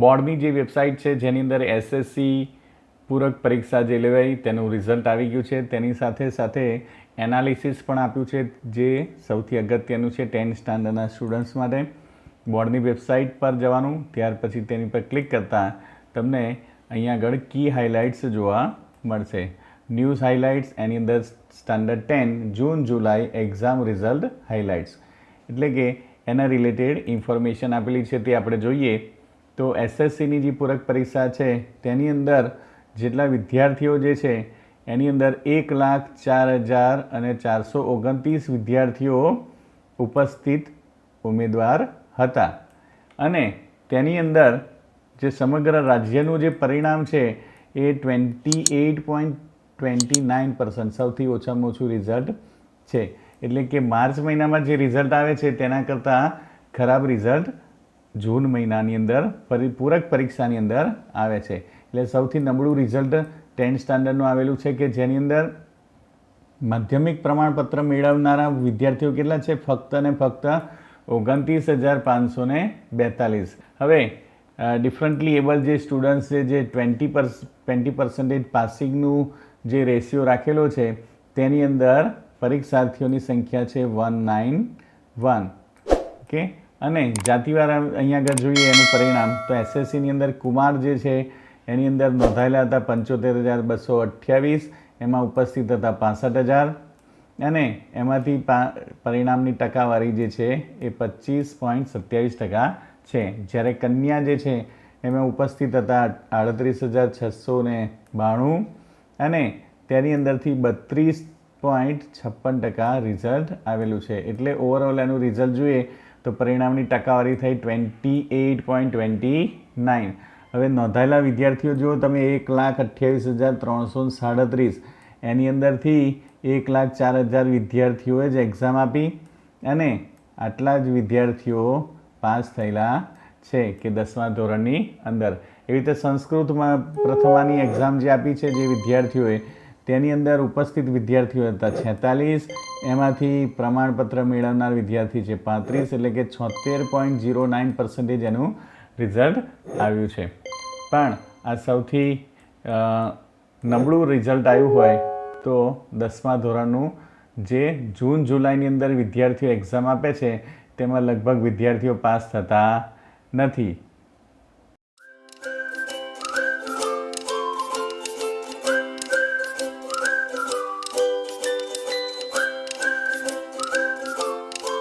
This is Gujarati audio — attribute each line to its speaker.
Speaker 1: બોર્ડની જે વેબસાઇટ છે જેની અંદર એસએસસી પૂરક પરીક્ષા જે લેવાઈ તેનું રિઝલ્ટ આવી ગયું છે, તેની સાથે સાથે એનાલિસિસ પણ આપ્યું છે જે સૌથી અગત્યનું છે 10th સ્ટાન્ડર્ડના સ્ટુડન્ટ્સ માટે. બોર્ડની વેબસાઇટ પર જવાનું, ત્યાર પછી તેની પર ક્લિક કરતાં તમને અહીંયા આગળ કી હાઇલાઇટ્સ જોવા મળશે. ન્યૂઝ હાઇલાઇટ્સ, એની અંદર સ્ટાન્ડર્ડ 10 જૂન જુલાઈ એક્ઝામ રિઝલ્ટ હાઇલાઇટ્સ, એટલે કે એના રિલેટેડ ઇન્ફોર્મેશન આપેલી છે તે આપણે જોઈએ. તો એસએસસીની જે પૂરક પરીક્ષા છે તેની અંદર જેટલા વિદ્યાર્થીઓ જે છે એની અંદર 1,04,429 વિદ્યાર્થીઓ ઉપસ્થિત ઉમેદવાર હતા અને તેની અંદર જે સમગ્ર રાજ્યનું જે પરિણામ છે એ 28.29% સૌથી ઓછામાં ઓછું રિઝલ્ટ છે. એટલે કે માર્ચ મહિનામાં જે રિઝલ્ટ આવે છે તેના કરતાં ખરાબ રિઝલ્ટ જૂન મહિનાની અંદર પૂરક પરીક્ષાની અંદર આવે છે. એટલે સૌથી નબળું રિઝલ્ટ 10th સ્ટાન્ડર્ડનું આવેલું છે કે જેની અંદર માધ્યમિક પ્રમાણપત્ર મેળવનારા વિદ્યાર્થીઓ કેટલા છે? ફક્ત ને ફક્ત 29,542. હવે ડિફરન્ટલી એબલ જે સ્ટુડન્ટ્સ છે જે 20% પાસિંગનું જે રેશિયો રાખેલો છે તેની અંદર પરીક્ષાર્થીઓની સંખ્યા છે 191. ઓકે, અને જાતિવાર અહીંયા આગળ જોઈએ એનું પરિણામ તો એસએસસીની અંદર કુમાર જે છે એની અંદર નોંધાયેલા હતા 75,228, એમાં ઉપસ્થિત હતા 65,000 અને એમાંથી પરિણામની ટકાવારી જે છે એ 25.27% છે. જ્યારે કન્યા જે છે એમાં ઉપસ્થિત હતા 38,692 અને તેની અંદરથી 32.56% રિઝલ્ટ આવેલું છે. એટલે ઓવરઓલ એનું રિઝલ્ટ જોઈએ તો પરિણામની ટકાવારી થઈ 28.29. હવે નોંધાયેલા વિદ્યાર્થીઓ જુઓ તમે 1,28,337, એની અંદરથી 1,04,000 વિદ્યાર્થીઓએ જ એક્ઝામ આપી અને આટલા જ વિદ્યાર્થીઓ પાસ થયેલા છે કે 10મા ધોરણની અંદર. એવી રીતે સંસ્કૃતમાં પ્રથમાની એક્ઝામ જે આપી છે જે વિદ્યાર્થીઓએ તેની અંદર ઉપસ્થિત વિદ્યાર્થીઓ હતા 46, એમાંથી પ્રમાણપત્ર મેળવનાર વિદ્યાર્થી છે 35, એટલે કે 76.09% એનું રિઝલ્ટ આવ્યું છે. પણ આ સૌથી નબળું રિઝલ્ટ આવ્યું હોય તો 10મા ધોરણનું જે જૂન જુલાઈની અંદર વિદ્યાર્થીઓ એક્ઝામ આપે છે તેમાં લગભગ વિદ્યાર્થીઓ પાસ થતા નથી.